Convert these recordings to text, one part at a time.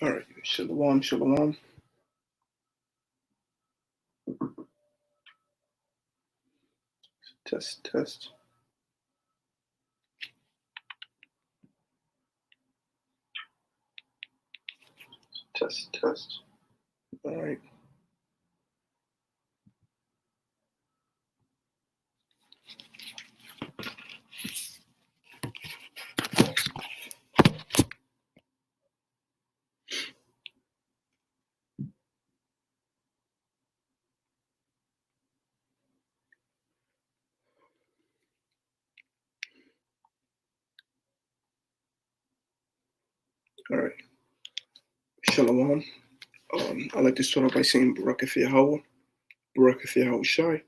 All right, shalom, shalom. Test, test. Test, test. All right. All right. Shalom. I'd like to start off by saying Barakah Yahweh, Barakah Yahweh Shai,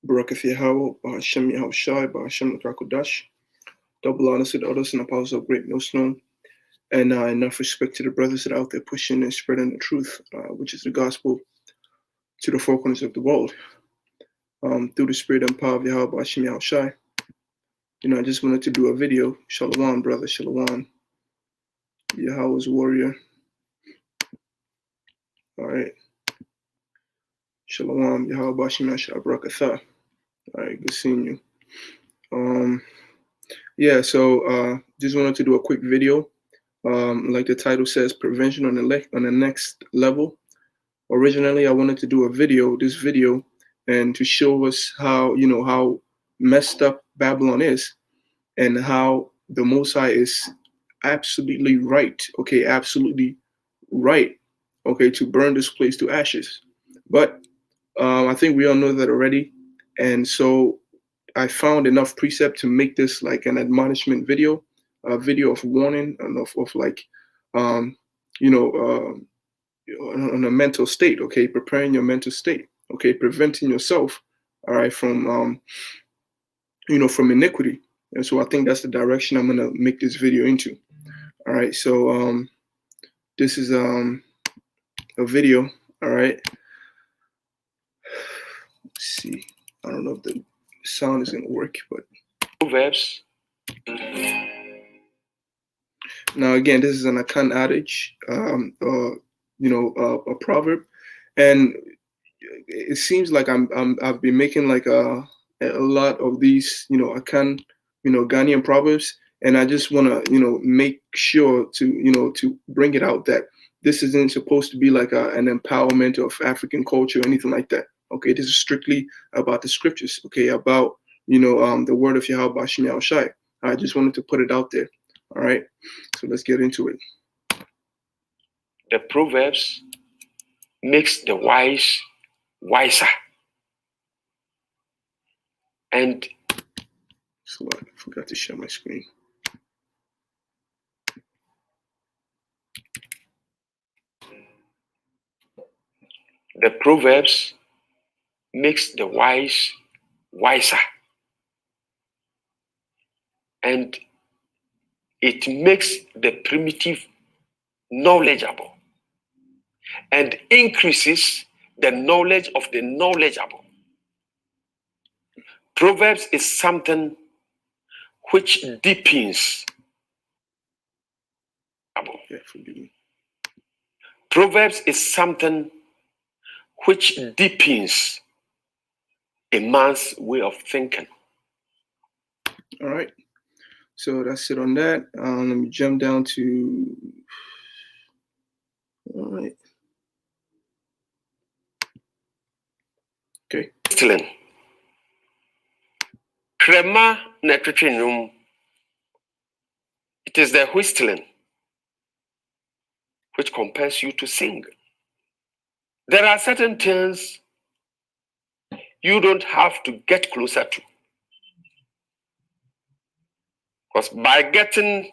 Barakah Yahweh, Bahashem Yahweh Shai, Bahashem Rakodash. Double honors to the others and apostles of great millstone. And enough respect to the brothers that are out there pushing and spreading the truth, which is the gospel, to the four corners of the world. Through the spirit and power of Yahweh, Bahashem Yahweh Shai. I just wanted to do a video. Shalom, brother, shalom. Yahweh's warrior. All right. Shalom, Yahweh Bashim Yashar Barakatha. All right, good seeing you. Yeah, so just wanted to do a quick video. Like the title says, prevention on the next level. Originally, I wanted to do this video, and to show us how how messed up Babylon is, and how the Most High is absolutely right. Okay, absolutely right. Okay, to burn this place to ashes. But I think we all know that already, and so I found enough precept to make this like an admonishment video, a video of warning and of like, on a mental state. Okay, preparing your mental state. Okay, preventing yourself, all right, from from iniquity. And so I think that's the direction I'm gonna make this video into. All right, so this is a video. All right. Let's see. I don't know if the sound is gonna work, but Proverbs. Now again, this is an Akan adage, a proverb, and it seems like I've been making like a lot of these, Akan, Ghanaian proverbs, and I just want to, make sure to bring it out that this isn't supposed to be like an empowerment of African culture or anything like that. Okay, this is strictly about the scriptures. Okay, about the word of Yahweh Bashim Yahweh Shai. I just wanted to put it out there. All right, so let's get into it. The Proverbs makes the wise wiser. And so I forgot to share my screen. The Proverbs makes the wise wiser. And it makes the primitive knowledgeable and increases the knowledge of the knowledgeable. Proverbs is something which deepens. Yeah, forgive me. Proverbs is something which deepens a man's way of thinking. All right. So that's it on that. Let me jump down to. All right. Okay. Whistling. Crema netritrinum. It is the whistling which compels you to sing. There are certain things you don't have to get closer to. Because by getting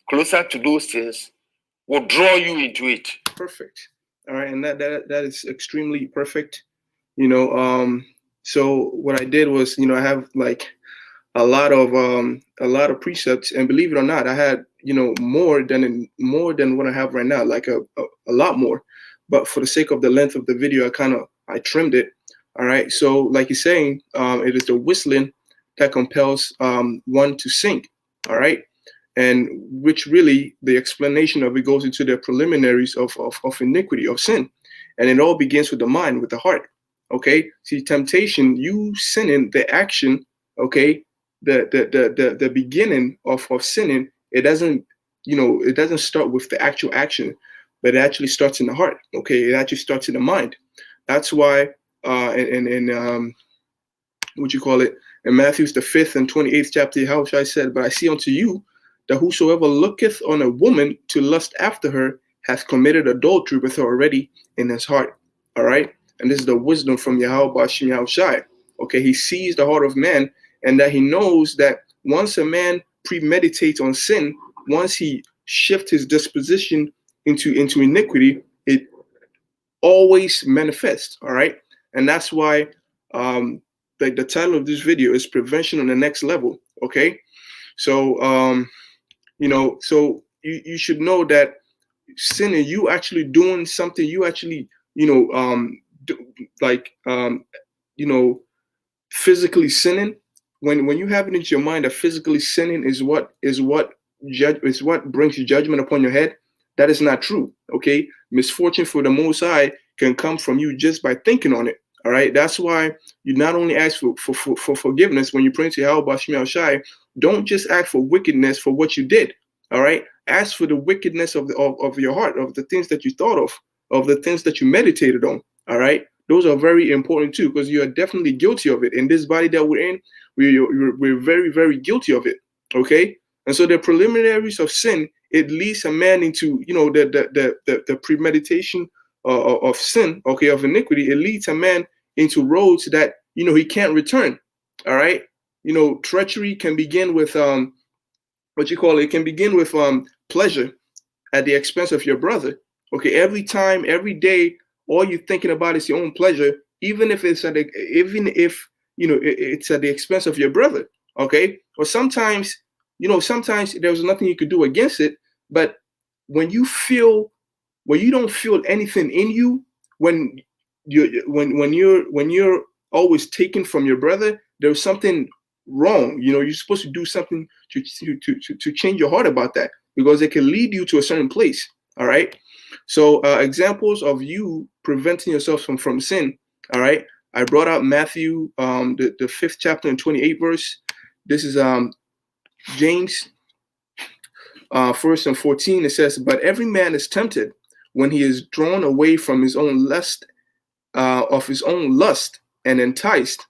closer to those things will draw you into it. Perfect. All right, and that is extremely perfect. So what I did was, I have like a lot of precepts, and believe it or not, I had more than what I have right now, like a lot more. But for the sake of the length of the video, I trimmed it. All right. So like you're saying, it is the whistling that compels one to sing. All right. and which really the explanation of it goes into the preliminaries of iniquity, of sin. And it all begins with the mind, with the heart. Okay, see, temptation, you sinning, the action, okay, the beginning of sinning, it doesn't, it doesn't start with the actual action, but it actually starts in the heart. Okay, it actually starts in the mind. That's why in what you call it, in Matthew's the 5th and 28th chapter, how I said, but I see unto you that whosoever looketh on a woman to lust after her hath committed adultery with her already in his heart. All right, and this is the wisdom from Yahweh Bashim Yahushai. Okay, he sees the heart of man, and that he knows that once a man premeditates on sin, once he shifts his disposition into iniquity, it always manifests. All right, and that's why the title of this video is Prevention on the Next Level. Okay, so so you should know that sinning, you actually doing something, you actually physically sinning. When you have it into your mind that physically sinning is what brings judgment upon your head, that is not true. Okay, misfortune for the Most High can come from you just by thinking on it. All right, that's why you not only ask for forgiveness when you pray to Yahweh Bashim Shai. Don't just ask for wickedness for what you did. All right, ask for the wickedness of your heart, of the things that you thought of the things that you meditated on. All right, those are very important too, because you are definitely guilty of it. In this body that we're in, we're very, very guilty of it. Okay, and so the preliminaries of sin, it leads a man into the premeditation of sin, okay, of iniquity. It leads a man into roads that he can't return. All right, treachery can begin with it can begin with pleasure at the expense of your brother. Okay, every time, every day, all you're thinking about is your own pleasure, even if it's at the expense of your brother. Okay, or sometimes there's nothing you could do against it, but when you don't feel anything in you, when you're always taken from your brother, there's something wrong. You're supposed to do something to change your heart about that, because it can lead you to a certain place. All right, so examples of you preventing yourself from sin. All right, I brought out Matthew the 5th chapter and 28th verse. This is James 1 and 14. It says, but every man is tempted when he is drawn away from his own lust, and enticed.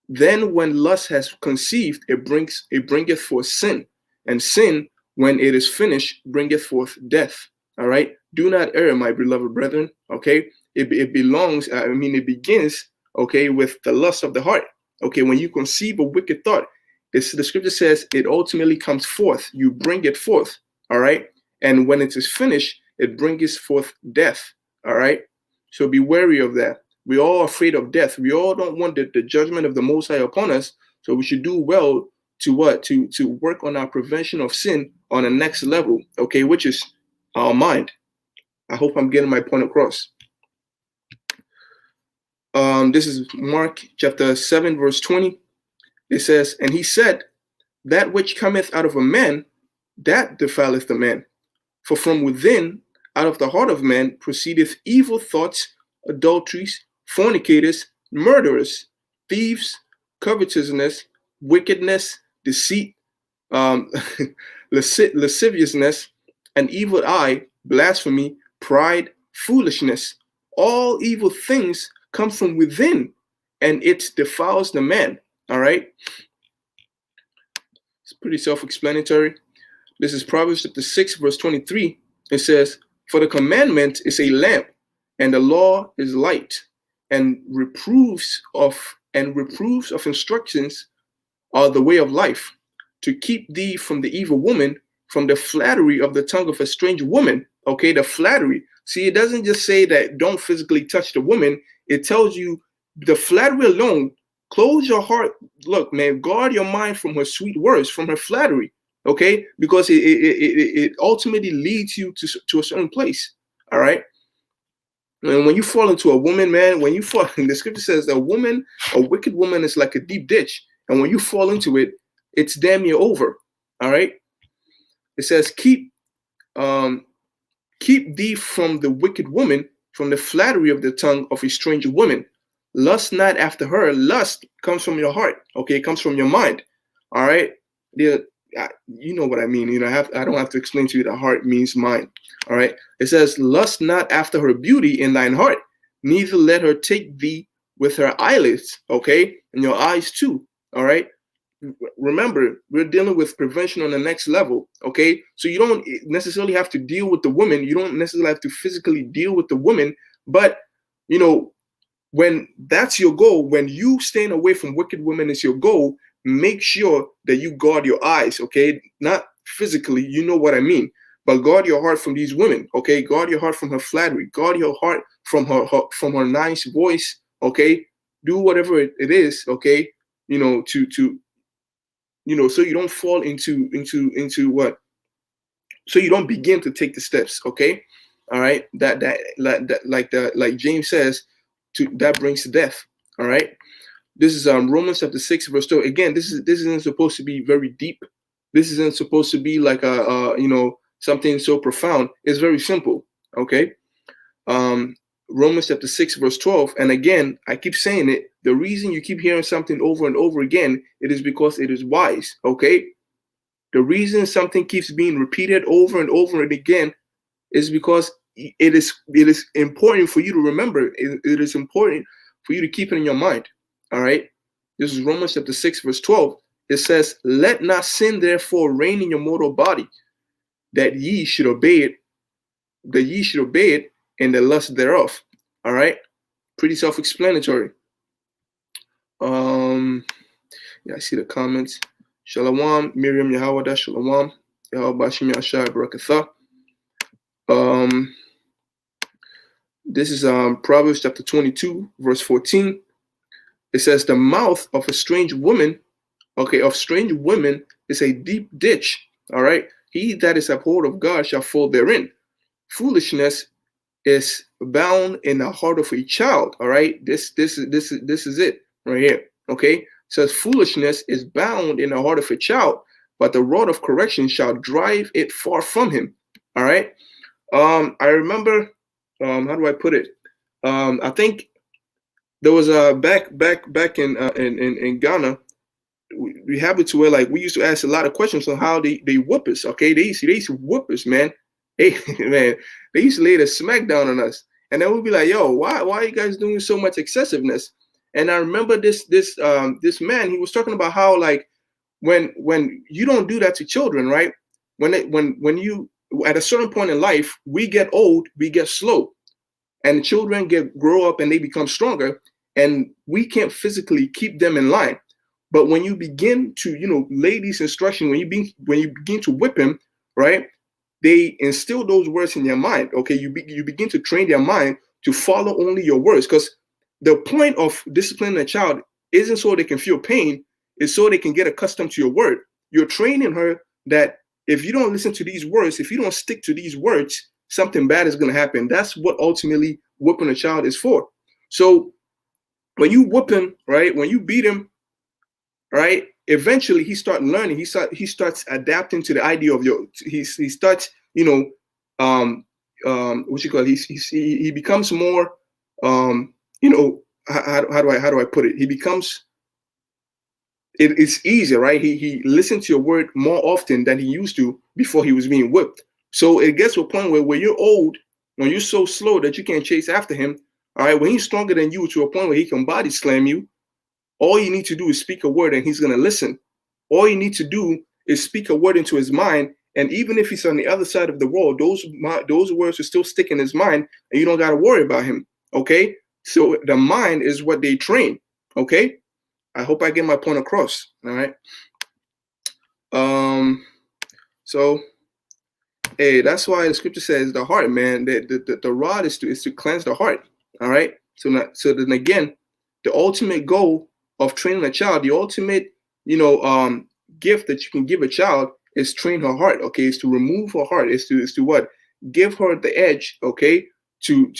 Then when lust has conceived, it bringeth forth sin, and sin, when it is finished, bringeth forth death. All right, do not err, my beloved brethren. Okay, it begins, okay, with the lust of the heart. Okay, when you conceive a wicked thought, the scripture says it ultimately comes forth. You bring it forth. All right, and when it is finished, it brings forth death. All right, so be wary of that. We're all afraid of death. We all don't want the judgment of the Most High upon us. So we should do well to work on our prevention of sin on the next level, okay, which is our mind. I hope I'm getting my point across. This is Mark chapter 7, verse 20. It says, and he said, that which cometh out of a man, that defileth the man. For from within, out of the heart of man, proceedeth evil thoughts, adulteries, fornicators, murderers, thieves, covetousness, wickedness, deceit, lasciviousness, an evil eye, blasphemy, pride, foolishness. All evil things come from within, and it defiles the man. All right, it's pretty self-explanatory. This is Proverbs chapter 6, verse 23. It says, for the commandment is a lamp, and the law is light, and reproofs of instructions are the way of life, to keep thee from the evil woman, from the flattery of the tongue of a strange woman. Okay, the flattery. See, it doesn't just say that don't physically touch the woman. It tells you the flattery alone. Close your heart. Look, man, guard your mind from her sweet words, from her flattery. Okay, because it ultimately leads you to a certain place. All right. And when you fall into a woman, man, when you fall, the scripture says a wicked woman is like a deep ditch. And when you fall into it, it's damn near over. All right. It says, keep thee from the wicked woman, from the flattery of the tongue of a strange woman. Lust not after her. Lust comes from your heart. Okay, it comes from your mind. All right. You know what I mean. I don't have to explain to you that heart means mind. All right. It says, lust not after her beauty in thine heart, neither let her take thee with her eyelids. Okay, and your eyes too. All right. Remember, we're dealing with prevention on the next level. Okay, so you don't necessarily have to deal with the woman. You don't necessarily have to physically deal with the woman, but when that's your goal, when you staying away from wicked women is your goal, make sure that you guard your eyes. Okay, not physically, you know what I mean, but guard your heart from these women. Okay, guard your heart from her flattery, guard your heart from her nice voice. Okay, do whatever it is. Okay, so you don't fall into what, so you don't begin to take the steps. Okay, all right, like James says, that brings to death. All right, this is Romans chapter 6 verse 2. Again, this isn't supposed to be very deep. This isn't supposed to be like something so profound. It's very simple. Okay, Romans chapter 6 verse 12. And again, I keep saying it, the reason you keep hearing something over and over again, it is because it is wise. Okay, the reason something keeps being repeated over and over and again is because it is important for you to remember. It is important for you to keep it in your mind. All right, this is Romans chapter 6 verse 12. It says, let not sin therefore reign in your mortal body, that ye should obey it in the lust thereof. All right, pretty self-explanatory. Yeah, I see the comments. Shalom, Miriam Yahawada, Shalom, Yahawabashim Yashai Barakatha. This is Proverbs chapter 22, verse 14. It says, the mouth of a strange woman, of strange women is a deep ditch. All right, he that is abhorred of God shall fall therein. Foolishness is bound in the heart of a child. All right, this is it right here. Okay, it says foolishness is bound in the heart of a child, but the rod of correction shall drive it far from him. All right. I remember, how do I put it? I think there was a back in Ghana. We have it to where, like, we used to ask a lot of questions on how they whoop us. Okay, they used to whoop us, man. Hey, man, they used to lay the smack down on us, and then we'd be like, "Yo, why are you guys doing so much excessiveness?" And I remember this man. He was talking about how, like, when you don't do that to children, right? When you at a certain point in life, we get old, we get slow, and children grow up and they become stronger, and we can't physically keep them in line. But when you begin to lay these instructions, when you begin to whip him, right? They instill those words in their mind. Okay, you begin to train their mind to follow only your words, because the point of disciplining a child isn't so they can feel pain, it's so they can get accustomed to your word. You're training her that if you don't listen to these words, if you don't stick to these words, something bad is going to happen. That's what ultimately whooping a child is for. So when you whoop him, right, when you beat him, right, eventually he starts learning. He starts adapting to the idea of he starts, what you call it? He becomes more, how do I put it? He becomes, it's easier, right? He listens to your word more often than he used to before he was being whipped. So it gets to a point where when you're old, when you're so slow that you can't chase after him, all right, when he's stronger than you to a point where he can body slam you, all you need to do is speak a word and he's going to listen. All you need to do is speak a word into his mind. And even if he's on the other side of the world, those words will still stick in his mind, and you don't got to worry about him. Okay. So the mind is what they train. Okay. I hope I get my point across. All right. So, hey, that's why the scripture says the heart, man, the rod is to cleanse the heart. All right. So then again, the ultimate goal of training a child, the ultimate, gift that you can give a child is train her heart. Okay, is to remove her heart. Is to what? Give her the edge. Okay, to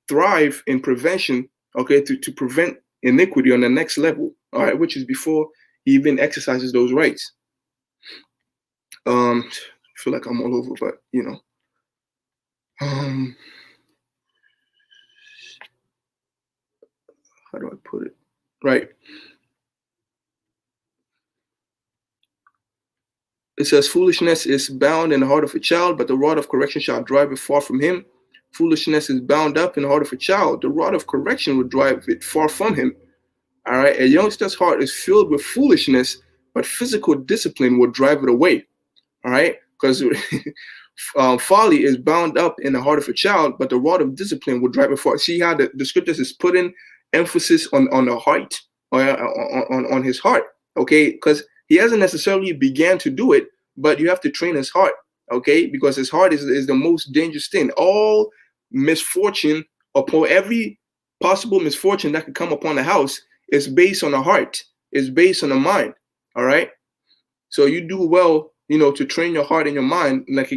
thrive in prevention. Okay, to prevent iniquity on the next level. All right, which is before he even exercises those rights. feel like I'm all over, but how do I put it? Right. It says, foolishness is bound in the heart of a child, but the rod of correction shall drive it far from him. Foolishness is bound up in the heart of a child. The rod of correction will drive it far from him. All right. A youngster's heart is filled with foolishness, but physical discipline will drive it away. All right. Because folly is bound up in the heart of a child, but the rod of discipline will drive it far. See how the scriptures is putting emphasis on the heart, on his heart. Okay. Because he hasn't necessarily began to do it, but you have to train his heart. Okay. Because his heart is the most dangerous thing. All misfortune, upon every possible misfortune that could come upon the house, is based on the heart, is based on the mind. All right. So you do well, to train your heart and your mind. Like,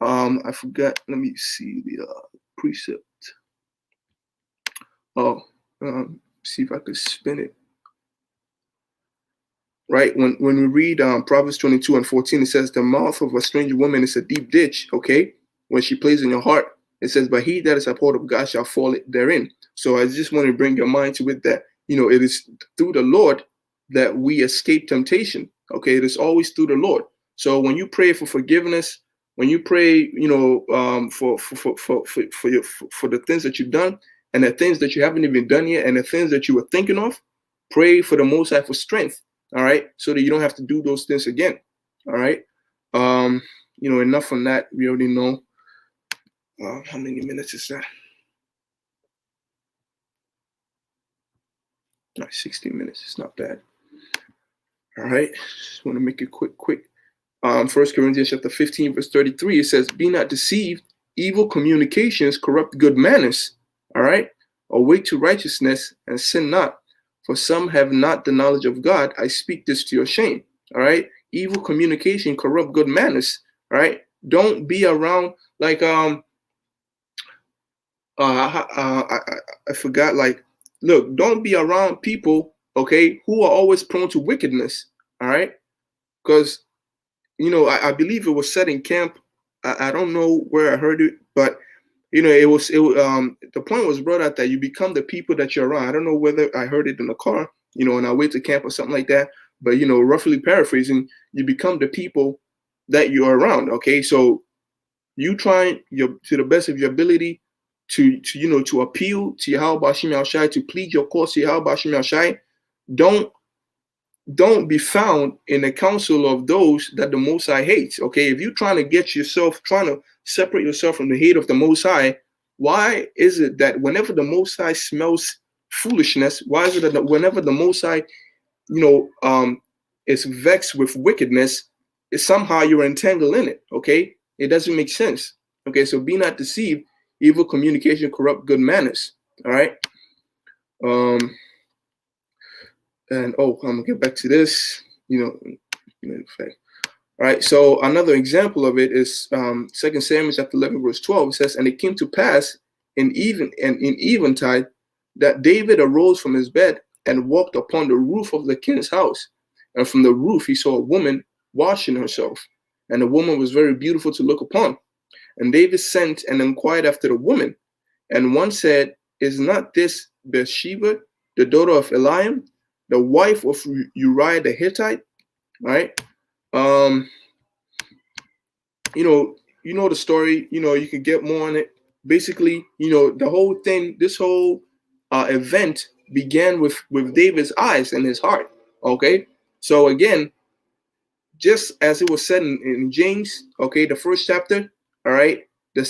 I forgot. Let me see the precept. Oh, see if I could spin it. Right. When we read Proverbs 22:14, it says, the mouth of a strange woman is a deep ditch. Okay. When she plays in your heart, it says, but he that is uphold of God shall fall therein. So I just want to bring your mind to it that, it is through the Lord that we escape temptation. Okay. It is always through the Lord. So when you pray for forgiveness, when you pray, for the things that you've done and the things that you haven't even done yet and the things that you were thinking of, pray for the Most High for strength. All right. So that you don't have to do those things again. All right. Enough on that. We already know. How many minutes is that? All right, 16 minutes. It's not bad. All right. Just want to make it quick. 1 Corinthians chapter 15, verse 33, it says, be not deceived. Evil communications corrupt good manners. All right. Awake to righteousness and sin not. For some have not the knowledge of God. I speak this to your shame. All right. Evil communication corrupt good manners. All right. Don't be around like I forgot, like, look, don't be around people, okay, who are always prone to wickedness. All right. Because, I believe it was said in camp. I don't know where I heard it, but, the point was brought out that you become the people that you're around. I don't know whether I heard it in the car, on our way to camp or something like that. But, roughly paraphrasing, you become the people that you're around. Okay. So you try to the best of your ability to appeal to Yahweh Bashim Yahushai, to plead your cause to Yahweh Bashim Yahushai. Don't be found in the council of those that the Most High hates. Okay, if you're trying to separate yourself from the hate of the Most High, why is it that whenever the Most High smells foolishness, why is it that whenever the Most High, is vexed with wickedness, somehow you're entangled in it? Okay, it doesn't make sense. Okay, so be not deceived. Evil communication corrupt good manners. All right. And I'm gonna get back to this. In fact. All right. So another example of it is 2 Samuel chapter 11 verse 12. It says, and it came to pass in eventide that David arose from his bed and walked upon the roof of the king's house, and from the roof he saw a woman washing herself, and the woman was very beautiful to look upon. And David sent and inquired after the woman. And one said, is not this Bathsheba, the daughter of Eliam, the wife of Uriah the Hittite? Right? The story, you can get more on it. Basically, the whole thing, this whole event began with David's eyes and his heart. Okay? So again, just as it was said in James, okay, the first chapter, all right, the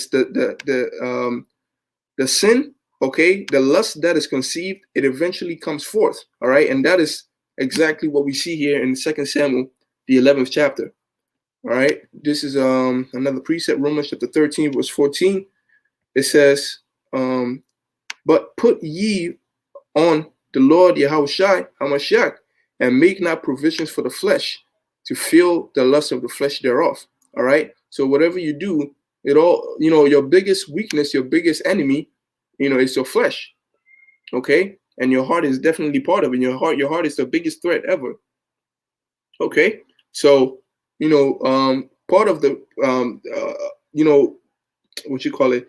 sin, okay, the lust that is conceived, it eventually comes forth, all right, and that is exactly what we see here in 2 Samuel, the 11th chapter. All right, this is another precept, Romans chapter 13, verse 14. It says, but put ye on the Lord Yahushai HaMashiach, and make not provisions for the flesh to fill the lust of the flesh thereof. All right. So whatever you do, it all, your biggest weakness, your biggest enemy, is your flesh. Okay. And your heart is definitely part of it. Your heart is the biggest threat ever. Okay. So, part of the what you call it,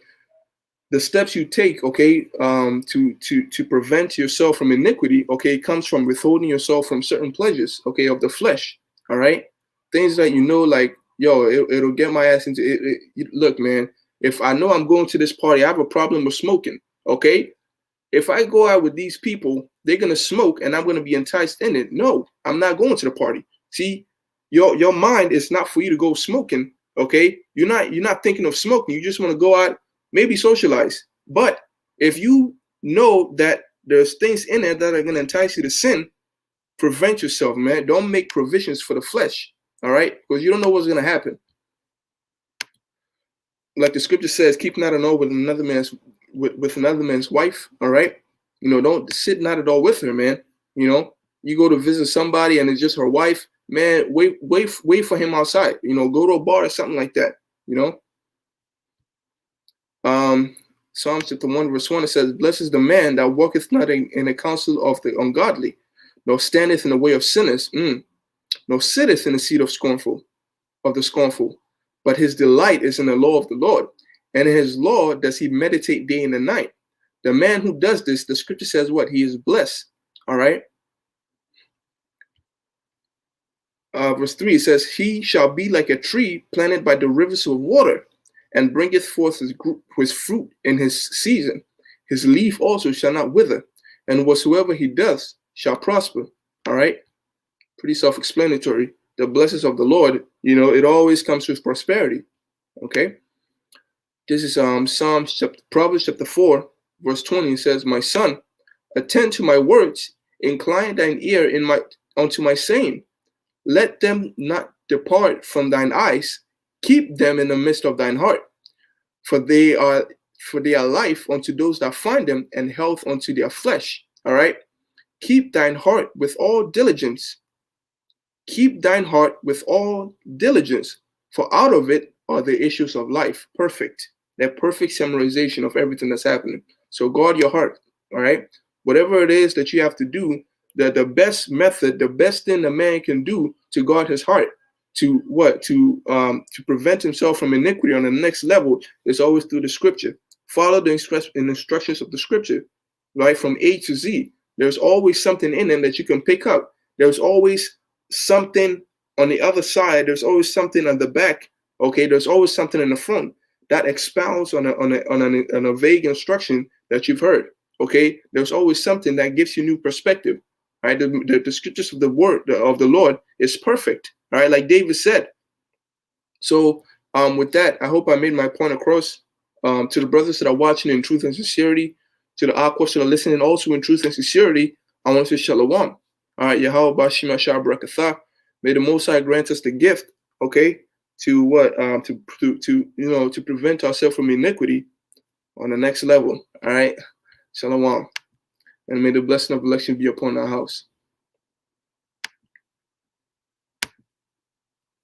the steps you take, okay, to prevent yourself from iniquity, okay, comes from withholding yourself from certain pleasures, okay, of the flesh. All right, things that like, yo, it'll get my ass into it. Look, man, if I know I'm going to this party, I have a problem with smoking, okay. If I go out with these people, they're gonna smoke and I'm gonna be enticed in it. No, I'm not going to the party. See, your mind is not for you to go smoking. Okay, you're not thinking of smoking. You just want to go out, maybe socialize. But if you know that there's things in there that are gonna entice you to sin, prevent yourself, man. Don't make provisions for the flesh. All right, because you don't know what's gonna happen. Like the scripture says, keep not an oath with another man's wife. All right, don't sit not at all with her, man. You go to visit somebody and it's just her wife, man. Wait for him outside. Go to a bar or something like that. Psalms chapter 1 verse 1, it says, "Blessed is the man that walketh not in the counsel of the ungodly, nor standeth in the way of sinners, nor sitteth in the seat of the scornful. But his delight is in the law of the Lord, and in his law does he meditate day and night." The man who does this, the scripture says what? He is blessed. All right. Verse 3, it says, "He shall be like a tree planted by the rivers of water, and bringeth forth his fruit in his season. His leaf also shall not wither, and whatsoever he does shall prosper." All right. Pretty self-explanatory. The blessings of the Lord, it always comes with prosperity. Okay. This is Proverbs chapter 4, verse 20. It says, "My son, attend to my words, incline thine ear unto my saying. Let them not depart from thine eyes, keep them in the midst of thine heart. For they are life unto those that find them, and health unto their flesh." All right. Keep thine heart with all diligence. Keep thine heart with all diligence, for out of it are the issues of life. Perfect. That perfect summarization of everything that's happening. So guard your heart. All right. Whatever it is that you have to do, the best method, the best thing a man can do to guard his heart, to prevent himself from iniquity on the next level, is always through the scripture. Follow the instructions of the scripture, right, from A to Z. There's always something in them that you can pick up. There's always something on the other side. There's always something on the back. Okay, there's always something in the front that expounds on a vague instruction that you've heard. Okay, there's always something that gives you new perspective. Right, the scriptures of the word of the Lord is perfect. All right, like David said. So with that, I hope I made my point across. To the brothers that are watching in truth and sincerity, to the aquas that are listening also in truth and sincerity, I want to say shalom. All right, Yahweh Bashima Shah Barakatha. May the Most High grant us the gift, okay, to prevent ourselves from iniquity on the next level. All right, shalom, and may the blessing of election be upon our house.